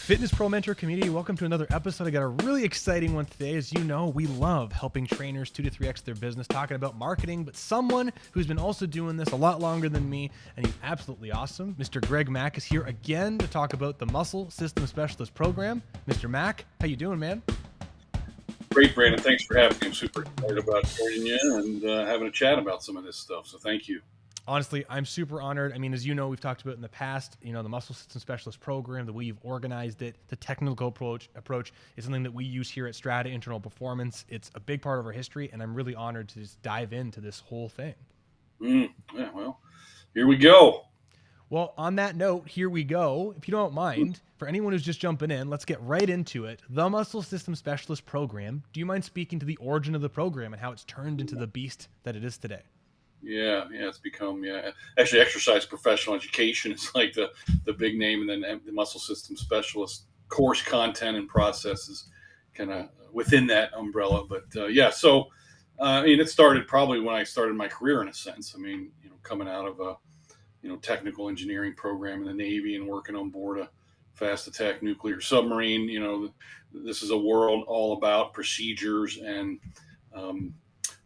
Fitness Pro Mentor community, welcome to another episode. I got a really exciting one today. As you know, we love helping trainers 2 to 3x their business, talking about marketing, but someone who's been also doing this a lot longer than me, and he's absolutely awesome. Mr. Greg Mack is here again to talk about the Muscle System Specialist Program. Mr. Mack, how you doing, man? Great, Brandon. Thanks for having me. I'm super excited about joining you and having a chat about some of this stuff. So thank you. Honestly, I'm super honored. I mean, as you know, we've talked about in the past, the Muscle System Specialist Program, the way you've organized it, the technical approach is something that we use here at Strata Internal Performance. It's a big part of our history, and I'm really honored to just dive into this whole thing. Yeah, well, here we go. Well, on that note, here we go. If you don't mind, for anyone who's just jumping in, let's get right into it. The Muscle System Specialist Program. Do you mind speaking to the origin of the program and how it's turned into the beast that it is today? Yeah, it's become, actually exercise professional education is like the big name, and then the muscle system specialist course content and processes kind of within that umbrella. But so it started probably when I started my career in a sense. I mean, coming out of a technical engineering program in the Navy and working on board a fast attack nuclear submarine. This is a world all about procedures and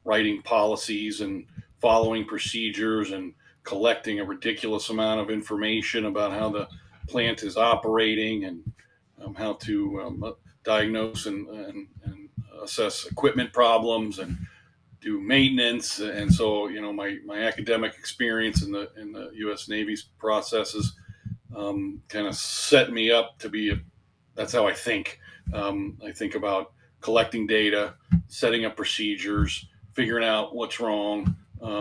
writing policies and following procedures and collecting a ridiculous amount of information about how the plant is operating and how to diagnose and assess equipment problems and do maintenance. And so, my academic experience in the U.S. Navy's processes kind of set me up to be that's how I think. I think about collecting data, setting up procedures, figuring out what's wrong,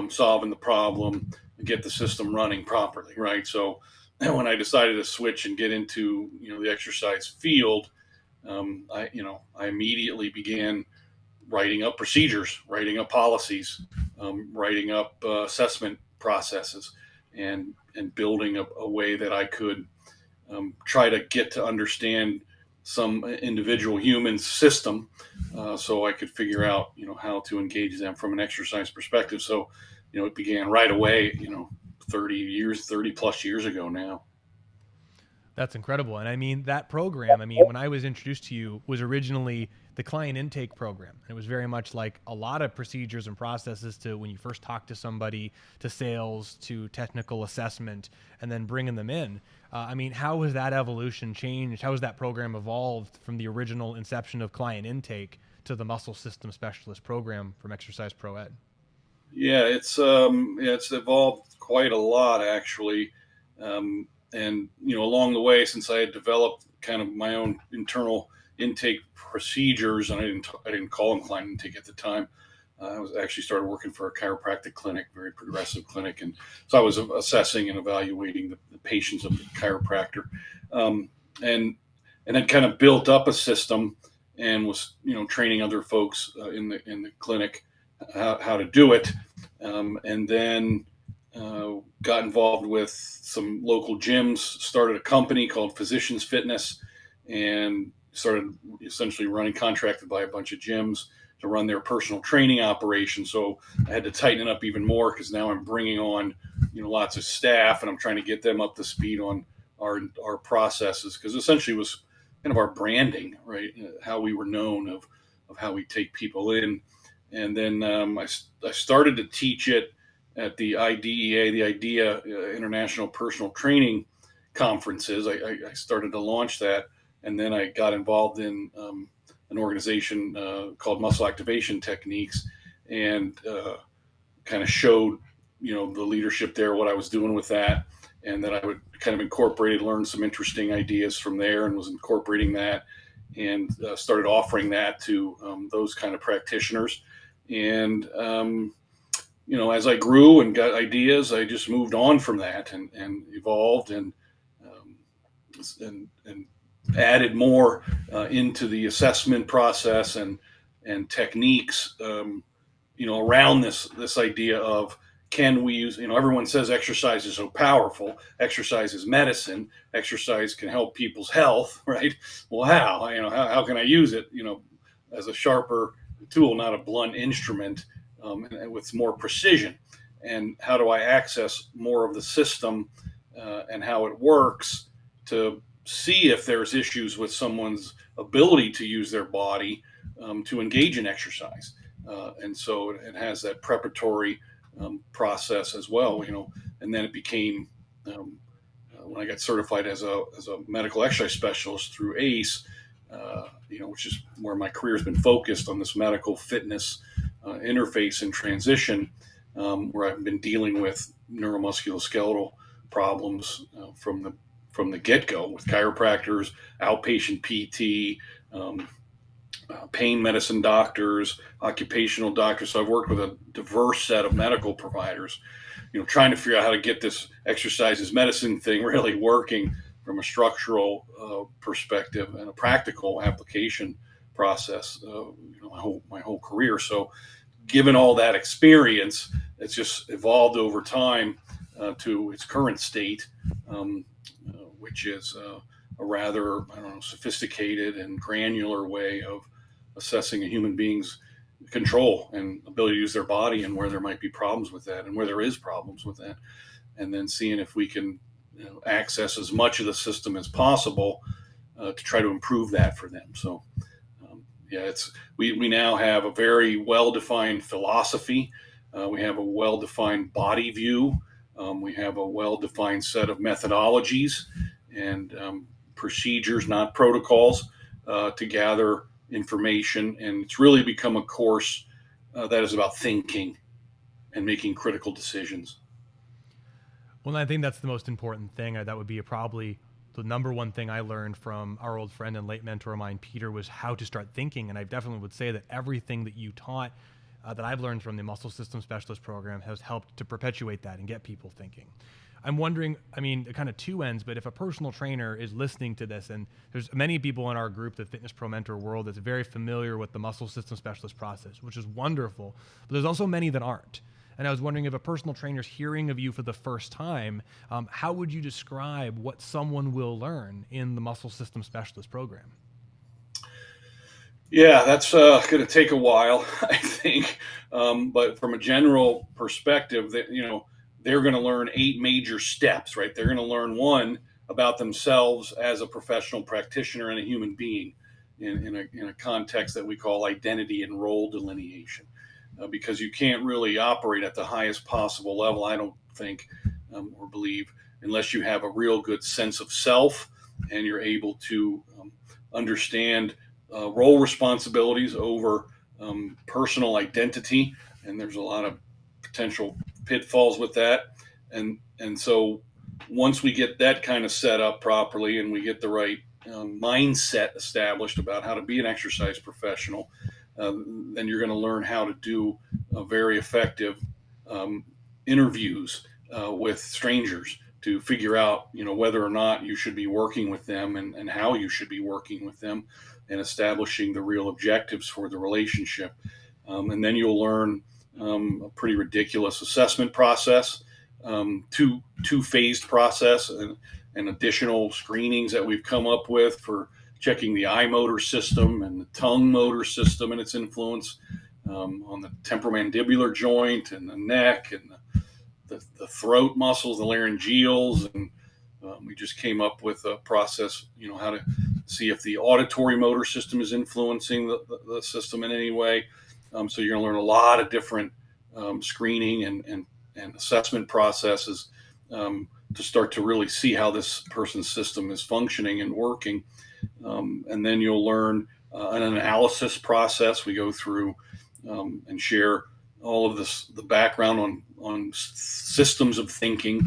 solving the problem, and get the system running properly, right? So when I decided to switch and get into the exercise field, I immediately began writing up procedures, writing up policies, writing up assessment processes, and building a way that I could try to get to understand some individual human system, so I could figure out, how to engage them from an exercise perspective. So, it began right away, 30 plus years ago now. That's incredible. And I mean, that program, when I was introduced to you, was originally the client intake program. And it was very much like a lot of procedures and processes to when you first talk to somebody, to sales, to technical assessment, and then bringing them in. How has that evolution changed? How has that program evolved from the original inception of client intake to the Muscle System Specialist Program from Exercise Pro Ed? Yeah, it's evolved quite a lot, actually. And along the way, since I had developed kind of my own internal intake procedures, and I didn't call them client intake at the time. I was actually started working for a chiropractic clinic, very progressive clinic, and so I was assessing and evaluating the patients of the chiropractor, and then kind of built up a system and was training other folks in the clinic how to do it, and then got involved with some local gyms, started a company called Physicians Fitness, and started essentially contracted by a bunch of gyms to run their personal training operation. So I had to tighten it up even more because now I'm bringing on, lots of staff, and I'm trying to get them up to speed on our processes, because essentially it was kind of our branding, right? How we were known of how we take people in. And then I started to teach it at the IDEA, the IDEA International Personal Training Conferences. I started to launch that, and then I got involved in an organization called Muscle Activation Techniques, and kind of showed, the leadership there what I was doing with that, and then I would kind of learn some interesting ideas from there, and was incorporating that, and started offering that to those kind of practitioners. And as I grew and got ideas, I just moved on from that and evolved and added more into the assessment process and techniques, around this idea of, can we use, everyone says exercise is so powerful. Exercise is medicine. Exercise can help people's health, right? Well, how can I use it, as a sharper tool, not a blunt instrument, and with more precision? And how do I access more of the system and how it works to see if there's issues with someone's ability to use their body to engage in exercise. And so it has that preparatory process as well, and then it became, when I got certified as a medical exercise specialist through ACE, which is where my career has been focused on this medical fitness interface and transition, where I've been dealing with neuromusculoskeletal problems from the get-go with chiropractors, outpatient PT, pain medicine doctors, occupational doctors. So I've worked with a diverse set of medical providers, trying to figure out how to get this exercise as medicine thing really working from a structural perspective and a practical application process, my whole career. So given all that experience, it's just evolved over time to its current state, which is a rather, sophisticated and granular way of assessing a human being's control and ability to use their body, and where there might be problems with that and where there is problems with that, and then seeing if we can access as much of the system as possible to try to improve that for them. So we now have a very well-defined philosophy. We have a well-defined body view. We have a well-defined set of methodologies and procedures, not protocols, to gather information. And it's really become a course that is about thinking and making critical decisions. Well, I think that's the most important thing. That would be probably the number one thing I learned from our old friend and late mentor of mine, Peter, was how to start thinking. And I definitely would say that everything that you taught, that I've learned from the Muscle System Specialist program, has helped to perpetuate that and get people thinking. I'm wondering, kind of two ends, but if a personal trainer is listening to this, and there's many people in our group, the Fitness Pro Mentor world, that's very familiar with the Muscle System Specialist process, which is wonderful, but there's also many that aren't. And I was wondering, if a personal trainer is hearing of you for the first time, how would you describe what someone will learn in the Muscle System Specialist program? Yeah, that's going to take a while, I think. But from a general perspective, that they're going to learn 8 major steps, right? They're going to learn one about themselves as a professional practitioner and a human being in a context that we call identity and role delineation. Because you can't really operate at the highest possible level, I don't think, or believe, unless you have a real good sense of self and you're able to understand role responsibilities over personal identity. And there's a lot of potential pitfalls with that. And so once we get that kind of set up properly and we get the right mindset established about how to be an exercise professional, then you're going to learn how to do very effective interviews with strangers to figure out, whether or not you should be working with them and how you should be working with them, and establishing the real objectives for the relationship. And then you'll learn a pretty ridiculous assessment process, two-phased process, and additional screenings that we've come up with for checking the eye motor system and the tongue motor system and its influence on the temporomandibular joint and the neck and the throat muscles, the laryngeals. And we just came up with a process, how to see if the auditory motor system is influencing the system in any way. So you're going to learn a lot of different screening and assessment processes to start to really see how this person's system is functioning and working. And then you'll learn an analysis process. We go through and share all of the background on systems of thinking,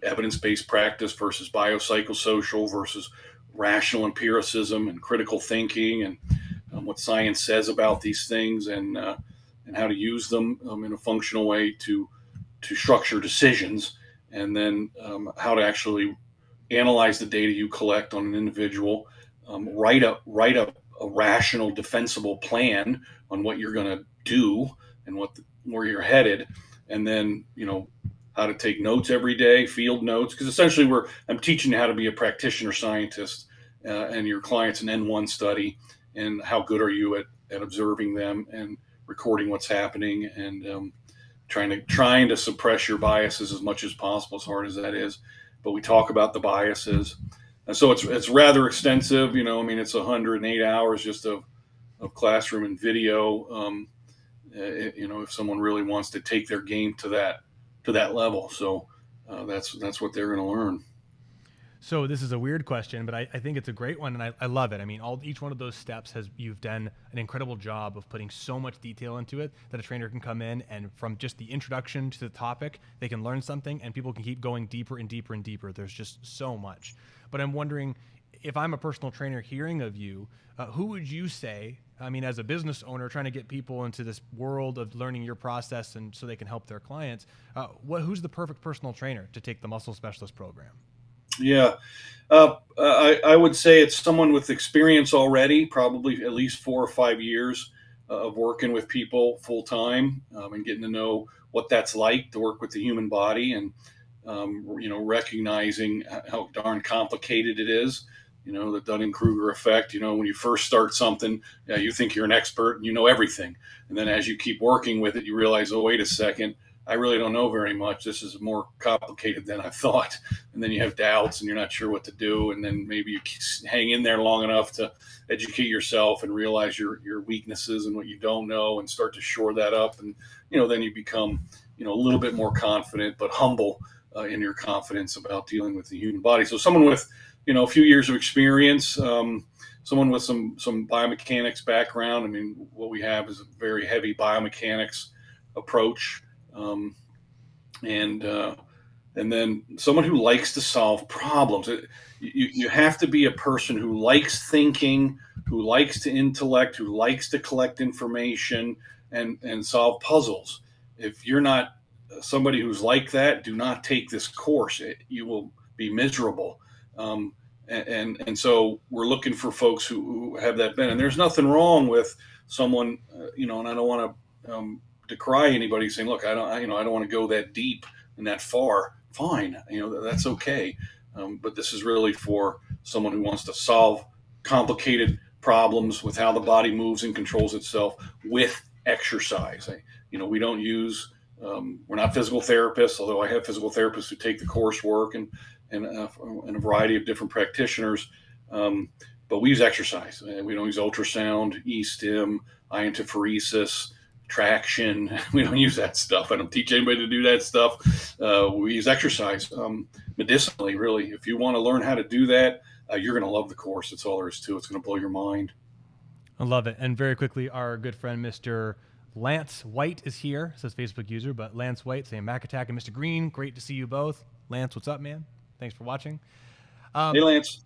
evidence-based practice versus biopsychosocial versus rational empiricism and critical thinking, and what science says about these things, and how to use them in a functional way to structure decisions, and then how to actually analyze the data you collect on an individual, write a rational, defensible plan on what you're going to do and where you're headed, and then how to take notes every day, field notes, because essentially I'm teaching you how to be a practitioner scientist, and your client's an N1 study, and how good are you at observing them and recording what's happening, and trying to suppress your biases as much as possible, as hard as that is. But we talk about the biases, So it's rather extensive. I mean, it's 108 hours just of classroom and video. If someone really wants to take their game to that level, so that's what they're going to learn. So this is a weird question, but I think it's a great one, and I love it. I mean, each one of those steps you've done an incredible job of putting so much detail into it that a trainer can come in and from just the introduction to the topic, they can learn something, and people can keep going deeper and deeper and deeper. There's just so much. But I'm wondering, if I'm a personal trainer hearing of you, who would you say? I mean, as a business owner trying to get people into this world of learning your process and so they can help their clients, who's the perfect personal trainer to take the muscle specialist program? Yeah, I would say it's someone with experience already, probably at least 4 or 5 years of working with people full time, and getting to know what that's like to work with the human body, and recognizing how darn complicated it is. The Dunning-Kruger effect. When you first start something, you think you're an expert and you know everything, and then as you keep working with it, you realize, oh, wait a second. I really don't know very much. This is more complicated than I thought. And then you have doubts and you're not sure what to do. And then maybe you hang in there long enough to educate yourself and realize your weaknesses and what you don't know and start to shore that up. And, then you become, a little bit more confident, but humble in your confidence about dealing with the human body. So someone with, a few years of experience, someone with some biomechanics background. I mean, what we have is a very heavy biomechanics approach. And then someone who likes to solve problems. You have to be a person who likes thinking, who likes to intellect, who likes to collect information and solve puzzles. If you're not somebody who's like that, do not take this course. You will be miserable. And so we're looking for folks who have that bent. And there's nothing wrong with someone, and I don't want to decry anybody saying, look, I don't want to go that deep and that far. Fine. That's okay. But this is really for someone who wants to solve complicated problems with how the body moves and controls itself with exercise. We don't use, we're not physical therapists, although I have physical therapists who take the coursework and a variety of different practitioners. But we use exercise. We don't use ultrasound, e-stim, iontophoresis, traction. We don't use that stuff. I don't teach anybody to do that stuff. We use exercise medicinally, really. If you want to learn how to do that, you're going to love the course. That's all there is to it. It's going to blow your mind. I love it. And very quickly, our good friend, Mr. Lance White, is here. It says Facebook user, but Lance White saying Mack Attack and Mr. Green. Great to see you both. Lance, what's up, man? Thanks for watching. Hey, Lance.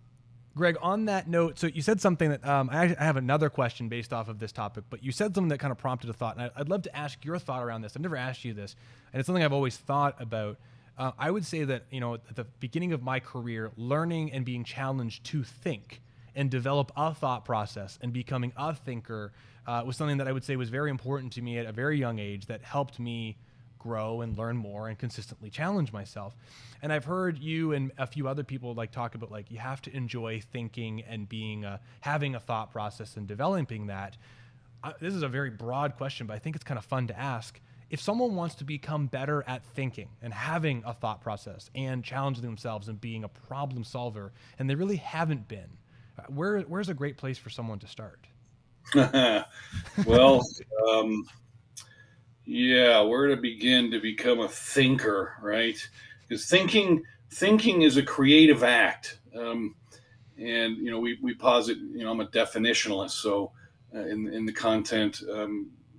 Greg, on that note, so you said something that I have another question based off of this topic, but you said something that kind of prompted a thought, and I'd love to ask your thought around this. I've never asked you this, and it's something I've always thought about. I would say that, at the beginning of my career, learning and being challenged to think and develop a thought process and becoming a thinker was something that I would say was very important to me at a very young age that helped me grow and learn more and consistently challenge myself. And I've heard you and a few other people talk about you have to enjoy thinking and being having a thought process and developing that. This is a very broad question, but I think it's kind of fun to ask. If someone wants to become better at thinking and having a thought process and challenging themselves and being a problem solver, and they really haven't been, where's a great place for someone to start? Well, where to begin to become a thinker, right? Because thinking is a creative act. And, we posit, I'm a definitionalist. So in the content,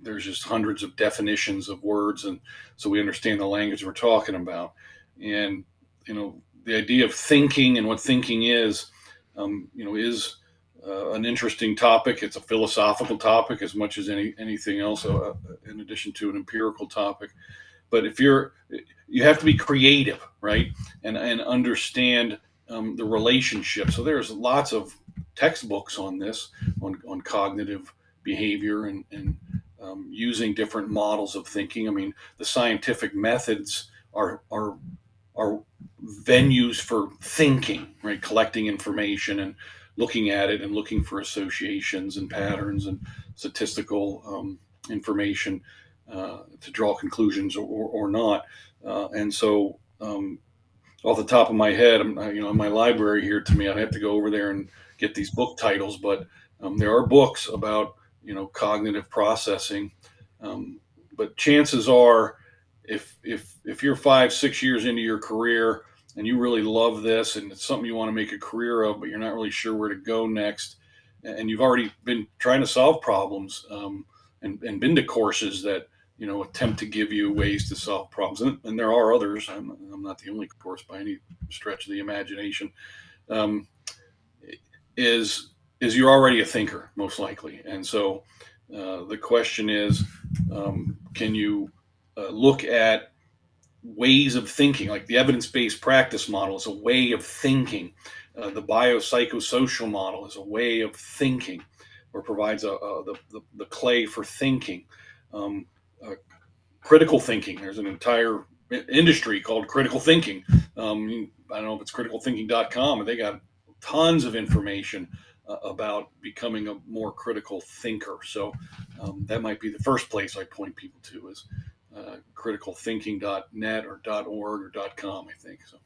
there's just hundreds of definitions of words. And so we understand the language we're talking about. And, the idea of thinking and what thinking is an interesting topic. It's a philosophical topic as much as anything else, in addition to an empirical topic. But you have to be creative, right? And understand the relationship. So there's lots of textbooks on this, on cognitive behavior and using different models of thinking. I mean, the scientific methods are venues for thinking, right? Collecting information and looking at it and looking for associations and patterns and statistical information to draw conclusions or not. And so off the top of my head, in my library here to me, I'd have to go over there and get these book titles, but there are books about, cognitive processing. But chances are, if you're 5, 6 years into your career and you really love this and it's something you want to make a career of, but you're not really sure where to go next, and you've already been trying to solve problems, and been to courses that attempt to give you ways to solve problems, and there are others. I'm not the only course by any stretch of the imagination. Um, is you're already a thinker, most likely, and so the question is, can you look at ways of thinking, like the evidence-based practice model is a way of thinking. The biopsychosocial model is a way of thinking, or provides the clay for thinking. Um, Critical thinking. There's an entire industry called critical thinking. I don't know if it's criticalthinking.com, and they got tons of information about becoming a more critical thinker. So that might be the first place I point people to, is criticalthinking.net or .org or .com, I think. So.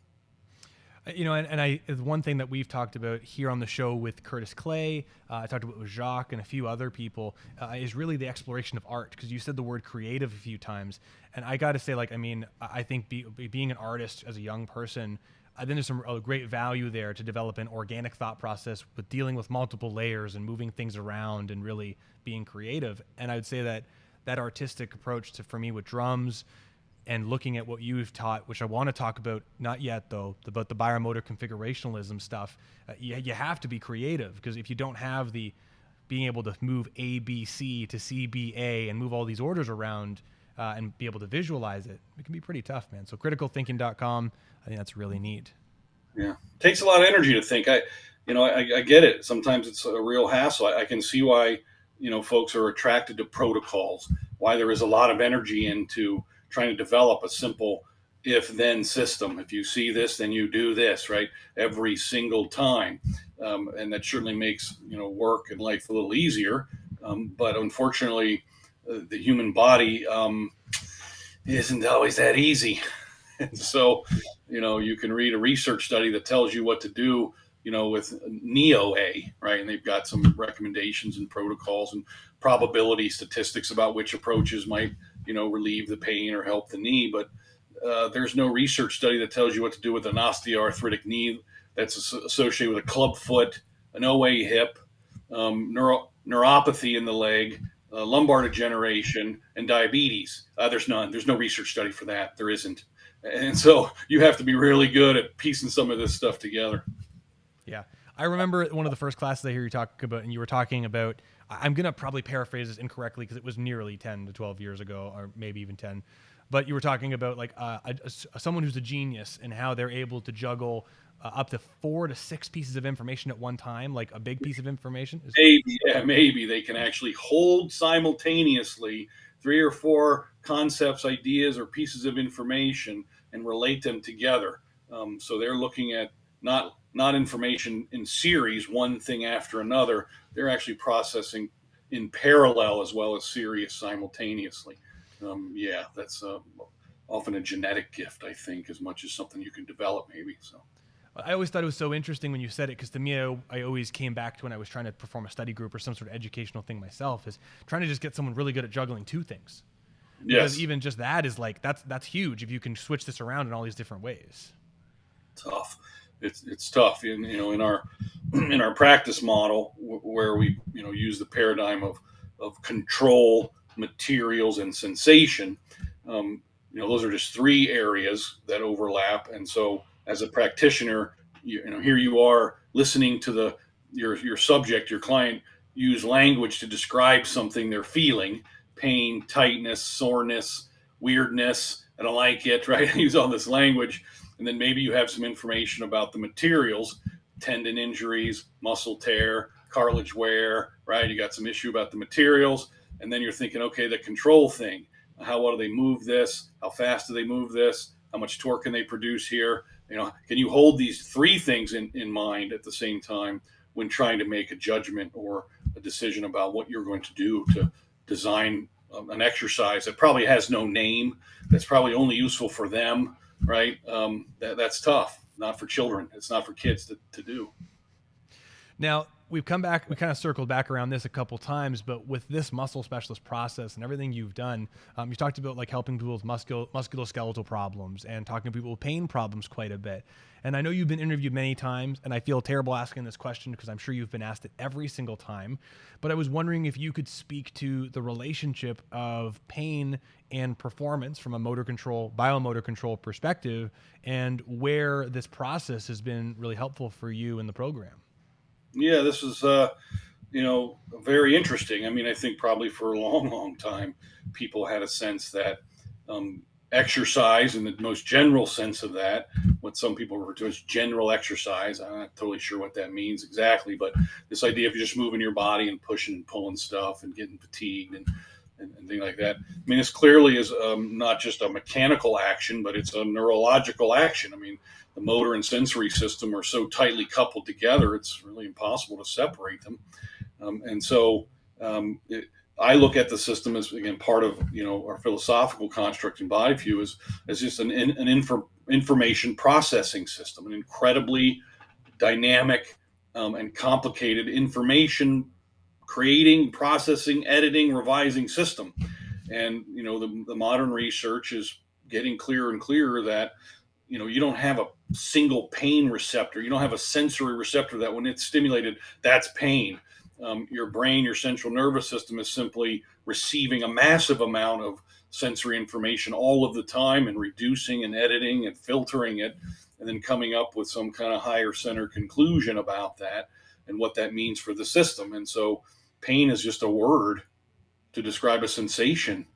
One thing that we've talked about here on the show with Curtis Clay, I talked about with Jacques and a few other people, is really the exploration of art, because you said the word creative a few times. And I got to say, I think being an artist as a young person, I think there's some great value there to develop an organic thought process with dealing with multiple layers and moving things around and really being creative. And I would say that artistic approach for me with drums, and looking at what you've taught, which I want to talk about, not yet though, about the biomotor configurationalism stuff. You have to be creative, because if you don't have the being able to move A, B, C to C, B, A and move all these orders around and be able to visualize it, it can be pretty tough, man. So criticalthinking.com, I think that's really neat. Yeah. It takes a lot of energy to think. I get it. Sometimes it's a real hassle. I can see why, folks are attracted to protocols, why there is a lot of energy into trying to develop a simple if-then system. If you see this, then you do this, right? Every single time. And that certainly makes, work and life a little easier. But unfortunately, the human body isn't always that easy. And so, you can read a research study that tells you what to do, with NEOA, right? And they've got some recommendations and protocols and probability statistics about which approaches might, relieve the pain or help the knee. But there's no research study that tells you what to do with an osteoarthritic knee that's associated with a club foot, an OA hip, neuropathy in the leg, lumbar degeneration, and diabetes. There's none. There's no research study for that. There isn't. And so you have to be really good at piecing some of this stuff together. Yeah. I remember one of the first classes I hear you talk about, and you were talking about, I'm going to probably paraphrase this incorrectly because it was nearly 10 to 12 years ago, or maybe even 10. But you were talking about someone who's a genius and how they're able to juggle up to 4 to 6 pieces of information at one time, like a big piece of information. Maybe they can actually hold simultaneously 3 or 4 concepts, ideas, or pieces of information and relate them together. So they're looking at not information in series, one thing after another. They're actually processing in parallel as well as series simultaneously. That's often a genetic gift, I think, as much as something you can develop, maybe. So I always thought it was so interesting when you said it, because to me, I always came back to when I was trying to perform a study group or some sort of educational thing myself, is trying to just get someone really good at juggling 2 things. Because yes, even just that is that's huge if you can switch this around in all these different ways. Tough. It's tough. In our practice model, where we use the paradigm of control, materials, and sensation. Those are just 3 areas that overlap. And so, as a practitioner, here you are listening to your subject, your client, use language to describe something they're feeling: pain, tightness, soreness, weirdness. I don't like it, right? Use all this language. And then maybe you have some information about the materials: tendon injuries, muscle tear, cartilage wear, right? You got some issue about the materials. And then you're thinking, okay, the control thing. What do they move this? How fast do they move this? How much torque can they produce here? Can you hold these 3 things in mind at the same time when trying to make a judgment or a decision about what you're going to do to design an exercise that probably has no name, that's probably only useful for them, right? That's tough. Not for children. It's not for kids to do. Now, we've come back, we kind of circled back around this a couple times, but with this muscle specialist process and everything you've done, you talked about like helping people with musculoskeletal problems and talking to people with pain problems quite a bit. And I know you've been interviewed many times, and I feel terrible asking this question because I'm sure you've been asked it every single time. But I was wondering if you could speak to the relationship of pain and performance from a biomotor control perspective, and where this process has been really helpful for you in the program. Yeah, this is very interesting. I mean, I think probably for a long time, people had a sense that exercise, in the most general sense of that, what some people refer to as general exercise. I'm not totally sure what that means exactly, but this idea of just moving your body and pushing and pulling stuff and getting fatigued and things like that. I mean, this clearly is not just a mechanical action, but it's a neurological action. I mean, the motor and sensory system are so tightly coupled together, it's really impossible to separate them. I look at the system as, again, part of our philosophical construct in Body View as just an information processing system, an incredibly dynamic and complicated information creating, processing, editing, revising system. And the modern research is getting clearer and clearer that you don't have a single pain receptor. You don't have a sensory receptor that when it's stimulated, that's pain. Your brain, your central nervous system is simply receiving a massive amount of sensory information all of the time and reducing and editing and filtering it, and then coming up with some kind of higher center conclusion about that and what that means for the system. And so pain is just a word to describe a sensation.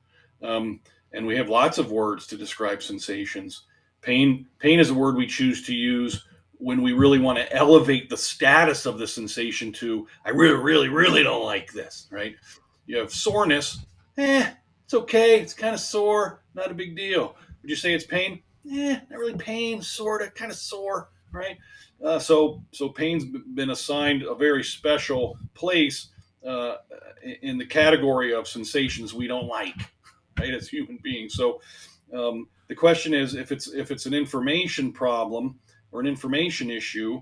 And we have lots of words to describe sensations. Pain is a word we choose to use when we really want to elevate the status of the sensation to, I really, really, really don't like this, right? You have soreness. It's okay. It's kind of sore. Not a big deal. Would you say it's pain? Not really pain, sort of, kind of sore, right? So pain's been assigned a very special place in the category of sensations we don't like, right, as human beings. So the question is, if it's an information problem or an information issue,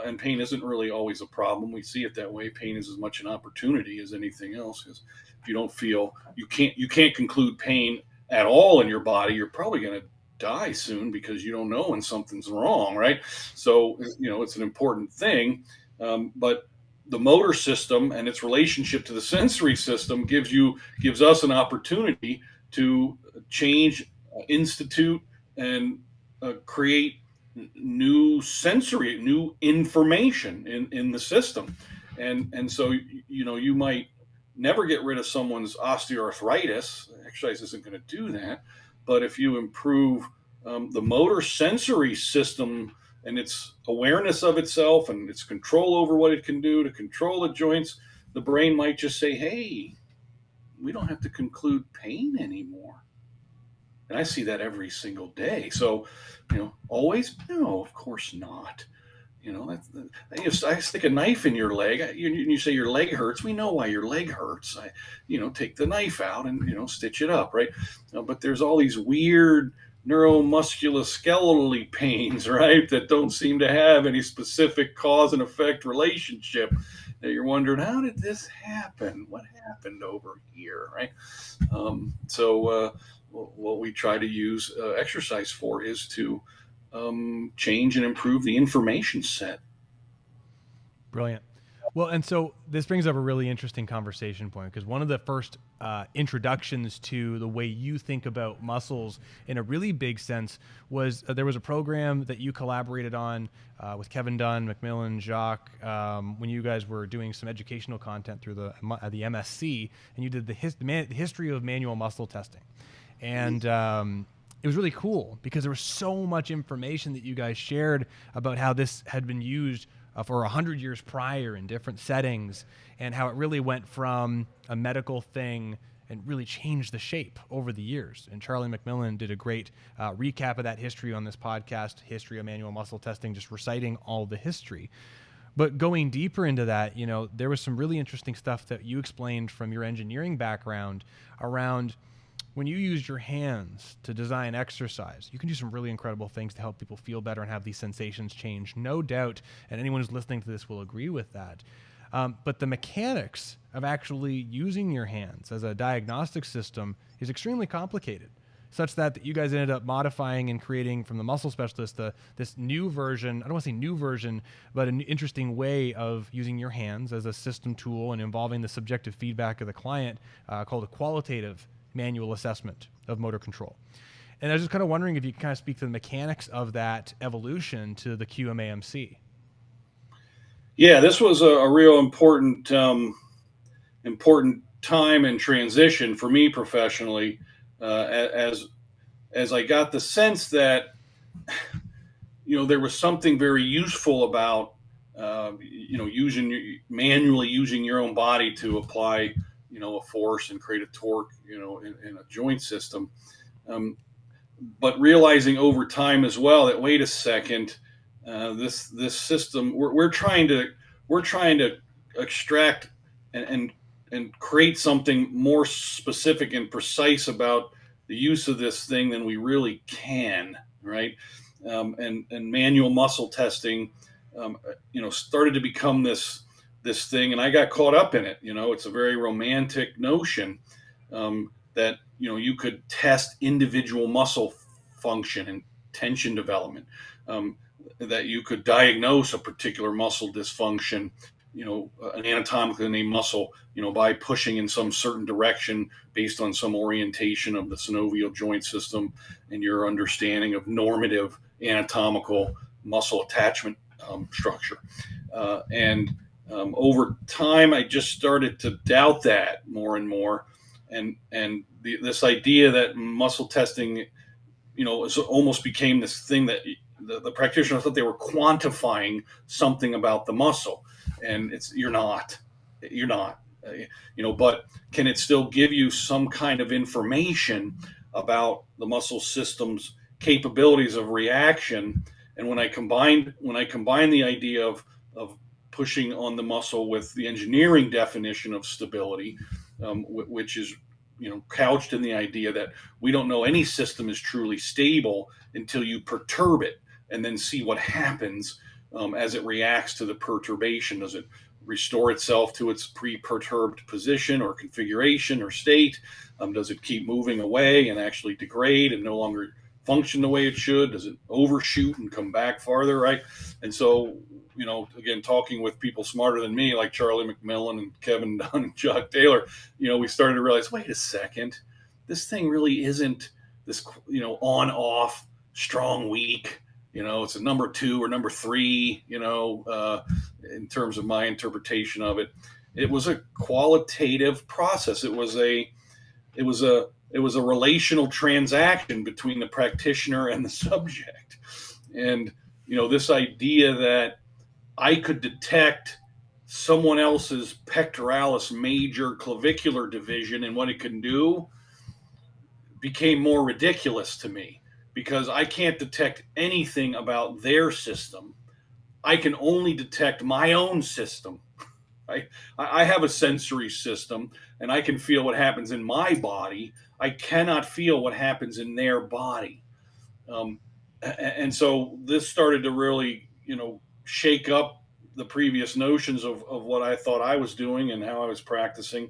and pain isn't really always a problem. We see it that way. Pain is as much an opportunity as anything else. Because if you don't feel, you can't conclude pain at all in your body, you're probably going to die soon because you don't know when something's wrong, right? So it's an important thing, but the motor system and its relationship to the sensory system gives us an opportunity to change, institute, and create new information in the system. And so you might never get rid of someone's osteoarthritis. Exercise isn't going to do that. But if you improve the motor sensory system and its awareness of itself and its control over what it can do to control the joints, the brain might just say, hey, we don't have to conclude pain anymore. And I see that every single day. So, always? No, of course not. I stick a knife in your leg. You say your leg hurts. We know why your leg hurts. I take the knife out and, stitch it up, right? But there's all these weird neuromusculoskeletal pains, right, that don't seem to have any specific cause and effect relationship. That you're wondering, how did this happen? What happened over here, right? What we try to use exercise for is to change and improve the information set. Brilliant. Well, and so this brings up a really interesting conversation point, because one of the first introductions to the way you think about muscles in a really big sense was there was a program that you collaborated on with Kevin Dunn, McMillin, Jacques, when you guys were doing some educational content through the MSc, and you did the history of manual muscle testing. And it was really cool because there was so much information that you guys shared about how this had been used for 100 years prior in different settings, and how it really went from a medical thing and really changed the shape over the years. And Charlie McMillin did a great recap of that history on this podcast, History of Manual Muscle Testing, just reciting all the history. But going deeper into that, there was some really interesting stuff that you explained from your engineering background around when you use your hands to design exercise, you can do some really incredible things to help people feel better and have these sensations change, no doubt. And anyone who's listening to this will agree with that. But the mechanics of actually using your hands as a diagnostic system is extremely complicated, such that you guys ended up modifying and creating from the muscle specialist this new version. I don't want to say new version, but an interesting way of using your hands as a system tool and involving the subjective feedback of the client, called a qualitative manual assessment of motor control. And I was just kind of wondering if you could kind of speak to the mechanics of that evolution to the QMAMC. Yeah, this was a real important time and transition for me professionally, as I got the sense that there was something very useful about manually using your own body to apply a force and create a torque in a joint system, but realizing over time as well that, wait a second, this system, we're trying to extract and create something more specific and precise about the use of this thing than we really can, right? And manual muscle testing started to become this thing, and I got caught up in it. It's a very romantic notion, that you could test individual muscle function and tension development, that you could diagnose a particular muscle dysfunction, an anatomically named muscle, by pushing in some certain direction based on some orientation of the synovial joint system and your understanding of normative anatomical muscle attachment structure. And over time, I just started to doubt that more and more. And this idea that muscle testing, almost became this thing that the practitioner thought they were quantifying something about the muscle. And you're not, but can it still give you some kind of information about the muscle system's capabilities of reaction? And when I combine the idea of pushing on the muscle with the engineering definition of stability, which is couched in the idea that we don't know any system is truly stable until you perturb it and then see what happens as it reacts to the perturbation. Does it restore itself to its pre-perturbed position or configuration or state? Does it keep moving away and actually degrade and no longer function the way it should? Does it overshoot and come back farther, right? And so, again, talking with people smarter than me, like Charlie McMillin and Kevin Dunn and Jacques Taylor, we started to realize, wait a second, this thing really isn't this, on-off, strong, weak. It's a number 2 or number 3, in terms of my interpretation of it. It was a qualitative process. It was a relational transaction between the practitioner and the subject. And, this idea that I could detect someone else's pectoralis major clavicular division and what it can do became more ridiculous to me, because I can't detect anything about their system. I can only detect my own system. I have a sensory system, and I can feel what happens in my body. I cannot feel what happens in their body. And so this started to really, shake up the previous notions of what I thought I was doing and how I was practicing,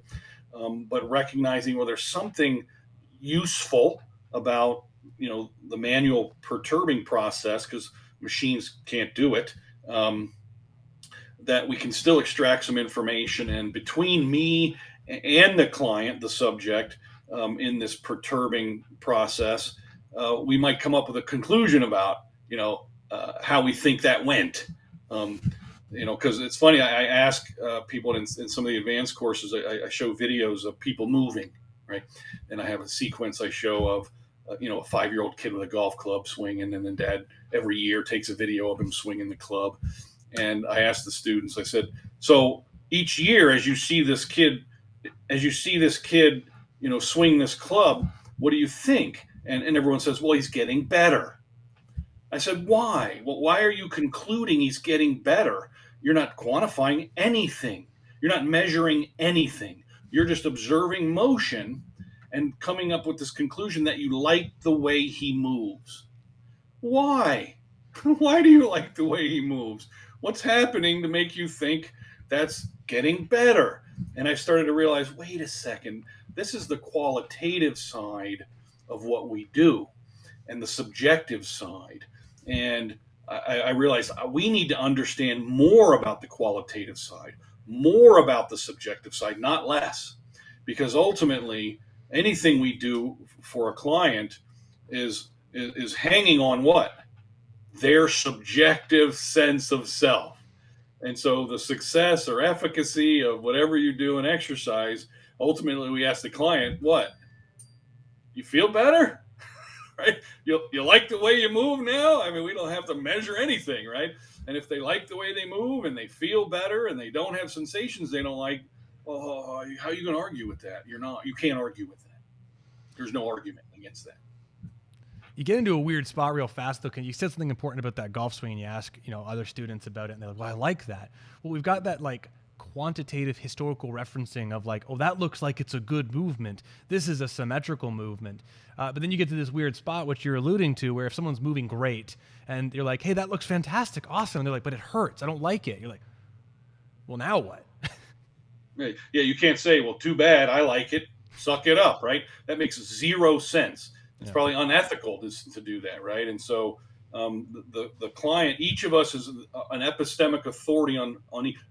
but recognizing, well, there's something useful about, the manual perturbing process, because machines can't do it, that we can still extract some information. And between me and the client, the subject, in this perturbing process, we might come up with a conclusion about, how we think that went. Because it's funny, I ask people in some of the advanced courses, I show videos of people moving, right? And I have a sequence I show of, a 5-year-old kid with a golf club swinging, and then dad every year takes a video of him swinging the club. And I asked the students, I said, so each year, as you see this kid, swing this club, what do you think? And everyone says, well, he's getting better. I said, why? Well, why are you concluding he's getting better? You're not quantifying anything. You're not measuring anything. You're just observing motion and coming up with this conclusion that you like the way he moves. Why? Why do you like the way he moves? What's happening to make you think that's getting better? And I started to realize, wait a second, this is the qualitative side of what we do and the subjective side. And I realized we need to understand more about the qualitative side, more about the subjective side, not less. Because ultimately, anything we do for a client is hanging on what? Their subjective sense of self. And so the success or efficacy of whatever you do in exercise, ultimately we ask the client, what? You feel better? Right? You like the way you move now? I mean, we don't have to measure anything, right? And if they like the way they move and they feel better and they don't have sensations they don't like, well, how are you going to argue with that? You can't argue with that. There's no argument against that. You get into a weird spot real fast, though. You said something important about that golf swing, and you ask, other students about it, and they're like, well, I like that. Well, we've got that like quantitative historical referencing of like, oh, that looks like it's a good movement. This is a symmetrical movement. But then you get to this weird spot, which you're alluding to, where if someone's moving great and you're like, hey, that looks fantastic, awesome. And they're like, but it hurts. I don't like it. You're like, well, now what? Yeah, you can't say, well, too bad. I like it. Suck it up, right? That makes zero sense. It's probably unethical to do that, right? And so the client, each of us is an epistemic authority on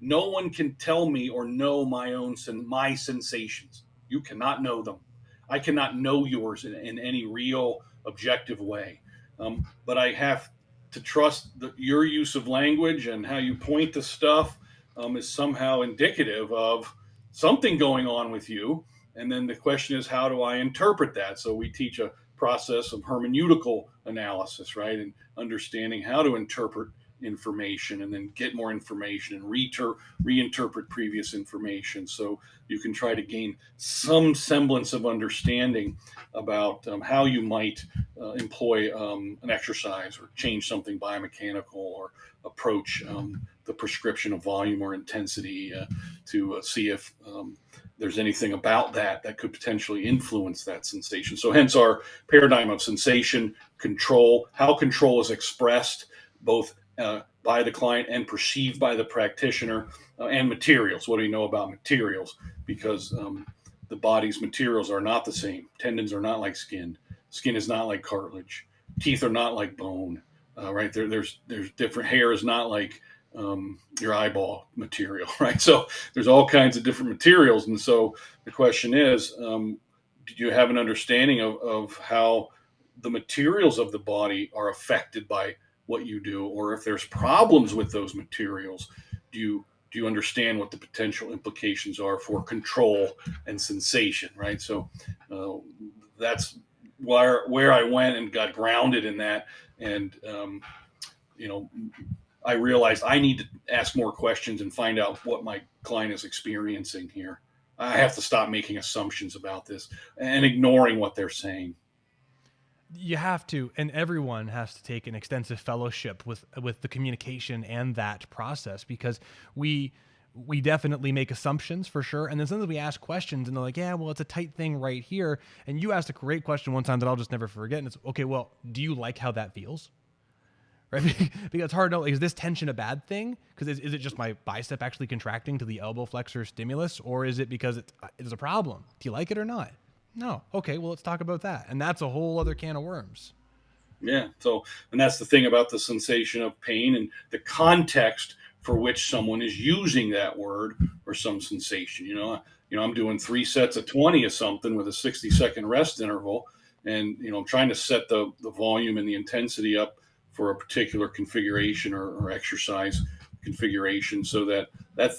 no one can tell me or know my sensations. You cannot know them. I cannot know yours in any real objective way. But I have to trust that your use of language and how you point to stuff is somehow indicative of something going on with you. And then the question is, how do I interpret that? So we teach a process of hermeneutical analysis, right? And understanding how to interpret information and then get more information and reinterpret previous information. So you can try to gain some semblance of understanding about how you might employ an exercise or change something biomechanical or approach the prescription of volume or intensity to see if there's anything about that could potentially influence that sensation. So hence our paradigm of sensation, control, how control is expressed both by the client and perceived by the practitioner, and materials. What do you know about materials? Because the body's materials are not the same. Tendons are not like skin. Skin is not like cartilage. Teeth are not like bone, right? There's different. Hair is not like your eyeball material, right? So there's all kinds of different materials. And so the question is, do you have an understanding of how the materials of the body are affected by what you do? Or if there's problems with those materials, do you understand what the potential implications are for control and sensation, right? So that's where I went and got grounded in that. And, I realized I need to ask more questions and find out what my client is experiencing here. I have to stop making assumptions about this and ignoring what they're saying. You have to, and everyone has to take an extensive fellowship with the communication and that process, because we definitely make assumptions for sure. And then sometimes we ask questions and they're like, yeah, well, it's a tight thing right here. And you asked a great question one time that I'll just never forget. And it's, okay, well, do you like how that feels? Right? Because it's hard to know, like, is this tension a bad thing? Because is it just my bicep actually contracting to the elbow flexor stimulus? Or is it because it's a problem? Do you like it or not? No. Okay, well, let's talk about that. And that's a whole other can of worms. Yeah. So, and that's the thing about the sensation of pain and the context for which someone is using that word or some sensation. I'm doing 3 sets of 20 of something with a 60-second rest interval. And, I'm trying to set the volume and the intensity up for a particular configuration or exercise configuration, so that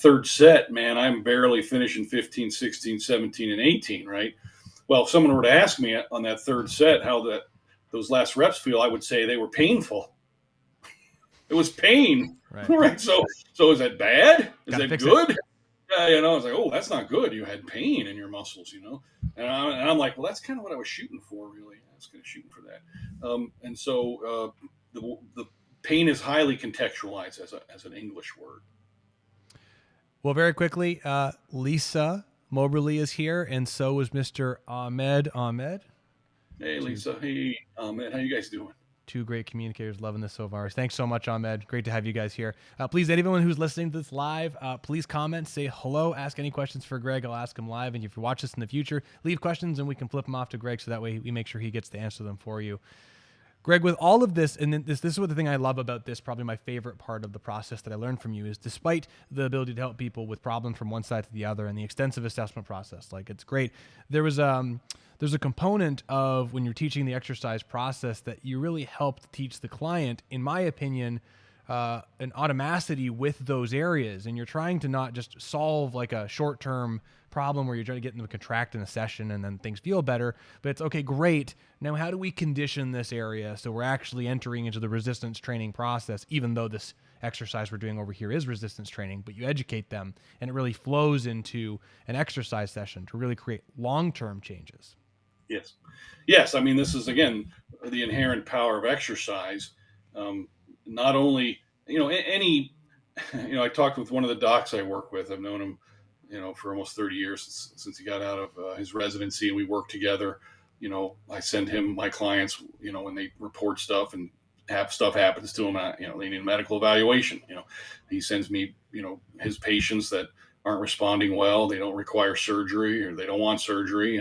third set, man, I'm barely finishing 15, 16, 17, and 18, right? Well, if someone were to ask me on that third set how those last reps feel, I would say they were painful. It was pain, right? So is that bad? Is that good? I was like, oh, that's not good. You had pain in your muscles, and I'm like, well, that's kind of what I was shooting for, really. I was kind of shooting for that. And so the pain is highly contextualized as an English word. Well, very quickly, Lisa Moberly is here, and so is Mr. Ahmed. Hey, Lisa. Hey, man. How you guys doing? Two great communicators, loving this so far. Thanks so much, Ahmed. Great to have you guys here. Please, anyone who's listening to this live, please comment, say hello, ask any questions for Greg. I'll ask him live. And if you watch this in the future, leave questions and we can flip them off to Greg so that way we make sure he gets to answer them for you. Greg, with all of this, and this is what the thing I love about this, probably my favorite part of the process that I learned from you is despite the ability to help people with problems from one side to the other and the extensive assessment process, like it's great. There's a component of when you're teaching the exercise process that you really helped teach the client, in my opinion, an automaticity with those areas. And you're trying to not just solve like a short-term problem where you're trying to get them to contract in a session and then things feel better, but it's okay, great. Now, how do we condition this area so we're actually entering into the resistance training process, even though this exercise we're doing over here is resistance training, but you educate them and it really flows into an exercise session to really create long-term changes. Yes. Yes. I mean, this is, again, the inherent power of exercise. Not only, I talked with one of the docs I work with. I've known him, for almost 30 years since he got out of his residency, and we work together. I send him my clients, when they report stuff and stuff happens to them, they need a medical evaluation. He sends me, his patients that aren't responding well, they don't require surgery or they don't want surgery.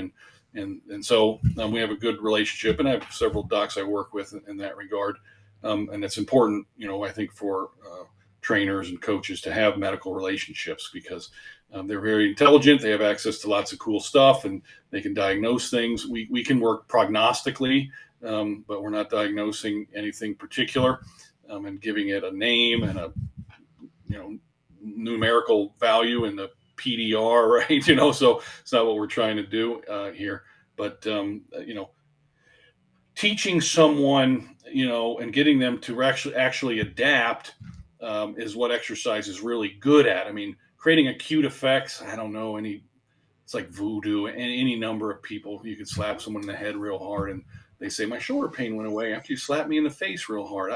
And so we have a good relationship, and I have several docs I work with in that regard. And it's important, I think, for trainers and coaches to have medical relationships because they're very intelligent. They have access to lots of cool stuff, and they can diagnose things. We can work prognostically, but we're not diagnosing anything particular and giving it a name and a numerical value in the PDR, right? So it's not what we're trying to do here. But teaching someone, and getting them to actually adapt is what exercise is really good at. I mean, creating acute effects, I don't know it's like voodoo. Any number of people, you could slap someone in the head real hard and they say, my shoulder pain went away after you slapped me in the face real hard.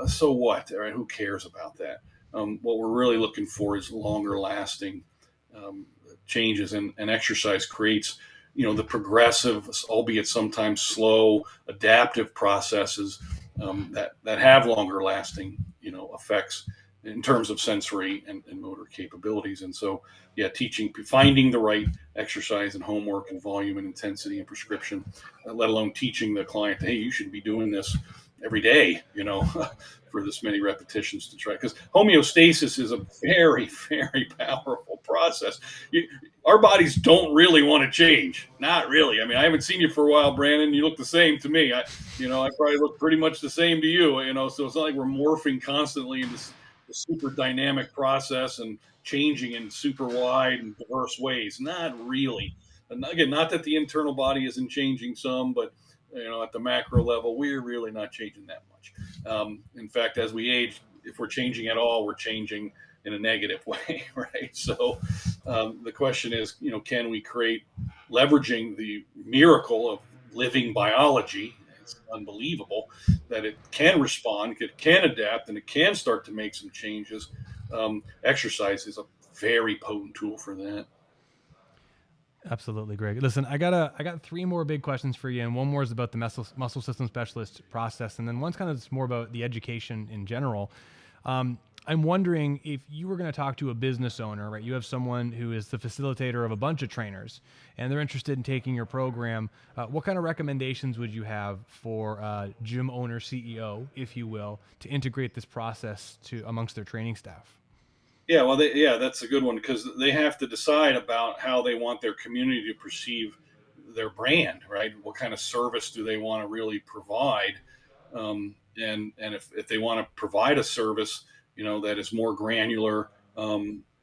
So what? All right, who cares about that? What we're really looking for is longer lasting changes, and exercise creates, the progressive, albeit sometimes slow, adaptive processes that have longer lasting, effects in terms of sensory and motor capabilities. And so, finding the right exercise and homework and volume and intensity and prescription, let alone teaching the client, hey, you should be doing this every day, for this many repetitions to try. Because homeostasis is a very, very powerful process. Our bodies don't really want to change. Not really. I mean, I haven't seen you for a while, Brandon. You look the same to me. I probably look pretty much the same to you, so it's not like we're morphing constantly in this super dynamic process and changing in super wide and diverse ways. Not really. And again, not that the internal body isn't changing some, but at the macro level, we're really not changing that much. In fact, as we age, if we're changing at all, we're changing in a negative way, right? So the question is, can we create, leveraging the miracle of living biology? It's unbelievable that it can respond, it can adapt, and it can start to make some changes. Exercise is a very potent tool for that. Absolutely, Greg. Listen, I got three more big questions for you, and one more is about the muscle system specialist process, and then one's kind of just more about the education in general. I'm wondering if you were going to talk to a business owner, right? You have someone who is the facilitator of a bunch of trainers, and they're interested in taking your program. What kind of recommendations would you have for a gym owner, CEO, if you will, to integrate this process amongst their training staff? Yeah, well, that's a good one because they have to decide about how they want their community to perceive their brand, right? What kind of service do they want to really provide? And if they want to provide a service, that is more granular,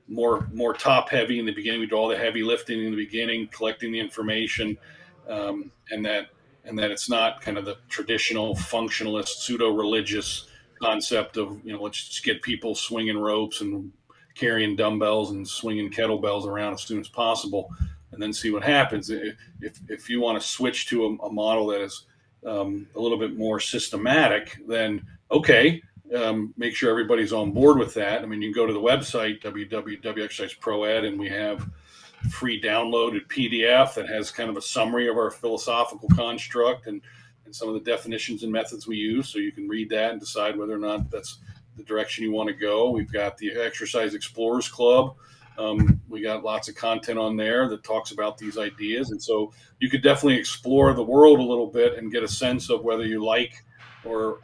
more top heavy in the beginning, we do all the heavy lifting in the beginning, collecting the information, and that it's not kind of the traditional functionalist, pseudo-religious concept of, let's just get people swinging ropes and carrying dumbbells and swinging kettlebells around as soon as possible, and then see what happens. If you want to switch to a model that is a little bit more systematic, then okay, make sure everybody's on board with that. I mean, you can go to the website www.exerciseproed, and we have free downloaded PDF that has kind of a summary of our philosophical construct and some of the definitions and methods we use. So you can read that and decide whether or not that's the direction you want to go. We've got the Exercise Explorers Club. We got lots of content on there that talks about these ideas. And so you could definitely explore the world a little bit and get a sense of whether you like or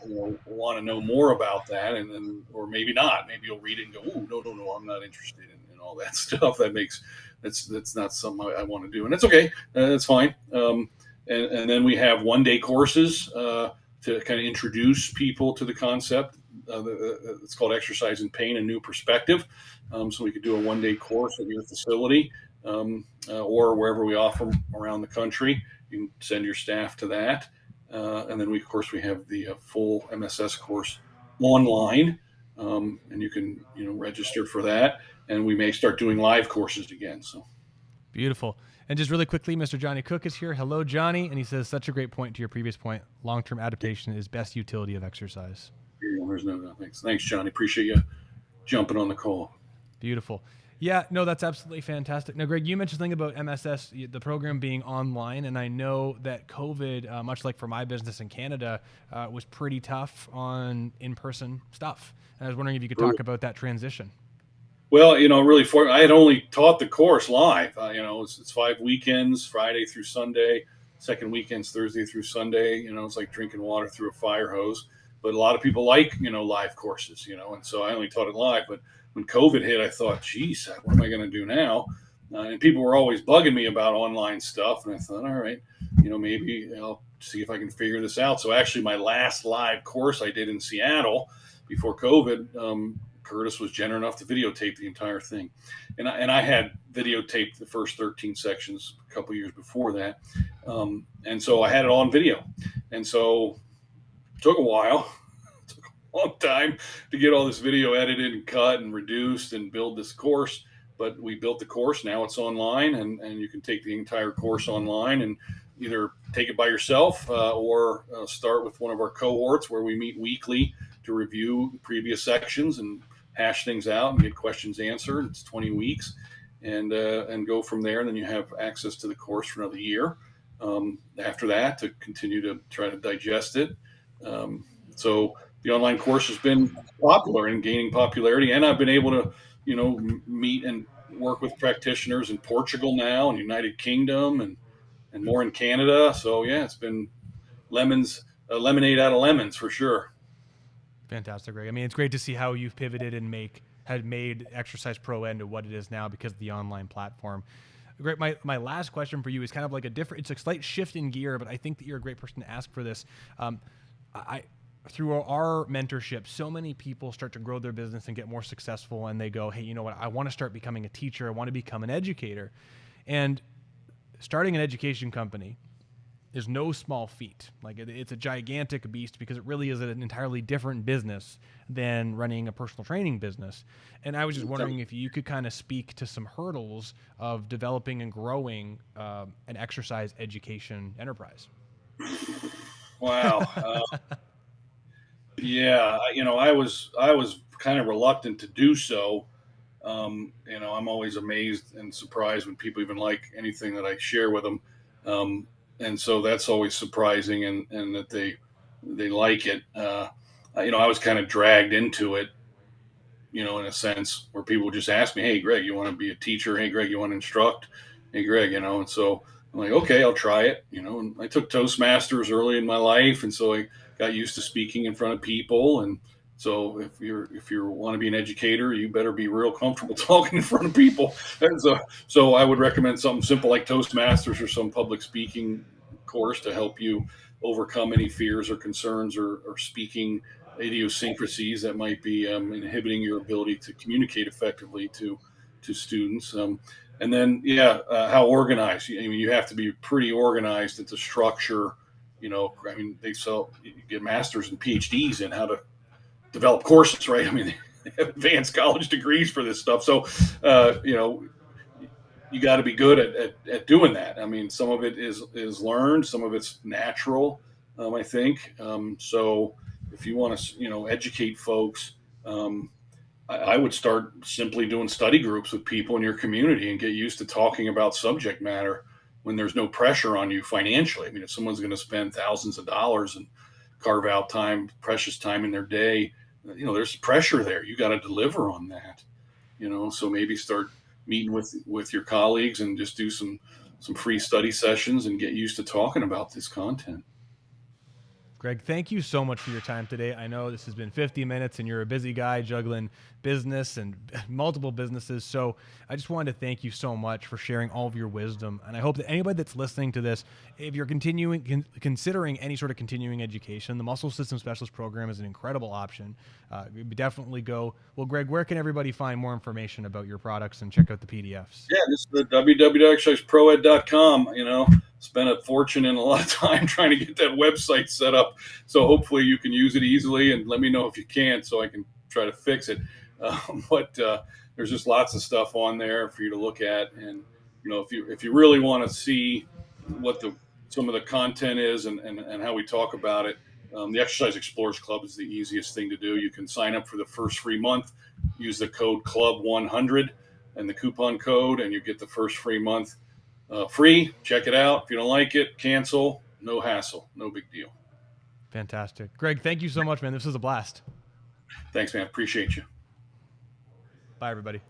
want to know more about that, and then, or maybe not. Maybe you'll read it and go, "Oh, no, I'm not interested in all that stuff. That's not something I want to do," and that's okay. That's fine. And then we have 1-day courses to kind of introduce people to the concept. It's called Exercise in Pain: A New Perspective. So we could do a 1-day course at your facility or wherever we offer them around the country. You can send your staff to that. And then we have the full MSS course online, and you can register for that. And we may start doing live courses again. So beautiful. And just really quickly, Mr. Johnny Cook is here. Hello, Johnny. And he says, such a great point to your previous point. Long-term adaptation is best utility of exercise. There's no thanks. Thanks, Johnny. Appreciate you jumping on the call. Beautiful. Yeah, no, that's absolutely fantastic. Now, Greg, you mentioned something about MSS, the program being online, and I know that COVID, much like for my business in Canada, was pretty tough on in-person stuff. And I was wondering if you could talk about that transition. Well, really, I had only taught the course live. It's 5 weekends, Friday through Sunday. Second weekend's Thursday through Sunday. It's like drinking water through a fire hose. But a lot of people like, live courses, and so I only taught it live. But when COVID hit, I thought, geez, what am I going to do now? And people were always bugging me about online stuff. And I thought, all right, maybe I'll see if I can figure this out. So actually, my last live course I did in Seattle before COVID, Curtis was generous enough to videotape the entire thing. And I had videotaped the first 13 sections a couple years before that. And so I had it all on video. And so it took a while. Long time to get all this video edited and cut and reduced and build this course, but we built the course. Now it's online, and you can take the entire course online and either take it by yourself or start with one of our cohorts where we meet weekly to review previous sections and hash things out and get questions answered. It's 20 weeks and go from there. And then you have access to the course for another year after that to continue to try to digest it. So the online course has been popular and gaining popularity, and I've been able to, meet and work with practitioners in Portugal now and United Kingdom and more in Canada. So yeah, it's been lemonade out of lemons for sure. Fantastic, Greg. I mean, it's great to see how you've pivoted and had made Exercise Pro into what it is now because of the online platform. Greg, my last question for you is kind of like it's a slight shift in gear, but I think that you're a great person to ask for this. Through our mentorship, so many people start to grow their business and get more successful, and they go, hey, you know what? I want to start becoming a teacher. I want to become an educator. And starting an education company is no small feat. Like it's a gigantic beast because it really is an entirely different business than running a personal training business. And I was just wondering if you could kind of speak to some hurdles of developing and growing an exercise education enterprise. Wow. Yeah, I was kind of reluctant to do so. I'm always amazed and surprised when people even like anything that I share with them. And so that's always surprising and that they like it. I was kind of dragged into it, in a sense where people just ask me, hey, Greg, you want to be a teacher? Hey, Greg, you want to instruct? Hey, Greg, and so I'm like, okay, I'll try it. And I took Toastmasters early in my life. And so I got used to speaking in front of people. And so if you want to be an educator, you better be real comfortable talking in front of people. And so I would recommend something simple like Toastmasters or some public speaking course to help you overcome any fears or concerns or speaking idiosyncrasies that might be inhibiting your ability to communicate effectively to students. And then, how organized. You have to be pretty organized into structure. You get masters and PhDs in how to develop courses, right? They have advanced college degrees for this stuff. So, you got to be good at doing that. Some of it is learned, some of it's natural, I think. So if you want to, educate folks, I would start simply doing study groups with people in your community and get used to talking about subject matter when there's no pressure on you financially. I mean, if someone's going to spend thousands of dollars and carve out time, precious time in their day, there's pressure there. You got to deliver on that, so maybe start meeting with your colleagues and just do some free study sessions and get used to talking about this content. Greg, thank you so much for your time today. I know this has been 50 minutes and you're a busy guy juggling business and multiple businesses. So I just wanted to thank you so much for sharing all of your wisdom. And I hope that anybody that's listening to this, if you're considering any sort of continuing education, the Muscle System Specialist program is an incredible option. Definitely go. Well, Greg, where can everybody find more information about your products and check out the PDFs? Yeah, this is the www.exerciseproed.com. Spent a fortune and a lot of time trying to get that website set up. So hopefully you can use it easily, and let me know if you can't so I can try to fix it. But there's just lots of stuff on there for you to look at. And, if you really want to see what some of the content is and how we talk about it, the Exercise Explorers Club is the easiest thing to do. You can sign up for the first free month, use the code CLUB100 and the coupon code, and you get the first free month free. Check it out. If you don't like it, cancel. No hassle. No big deal. Fantastic. Greg, thank you so much, man. This was a blast. Thanks, man. Appreciate you. Bye, everybody.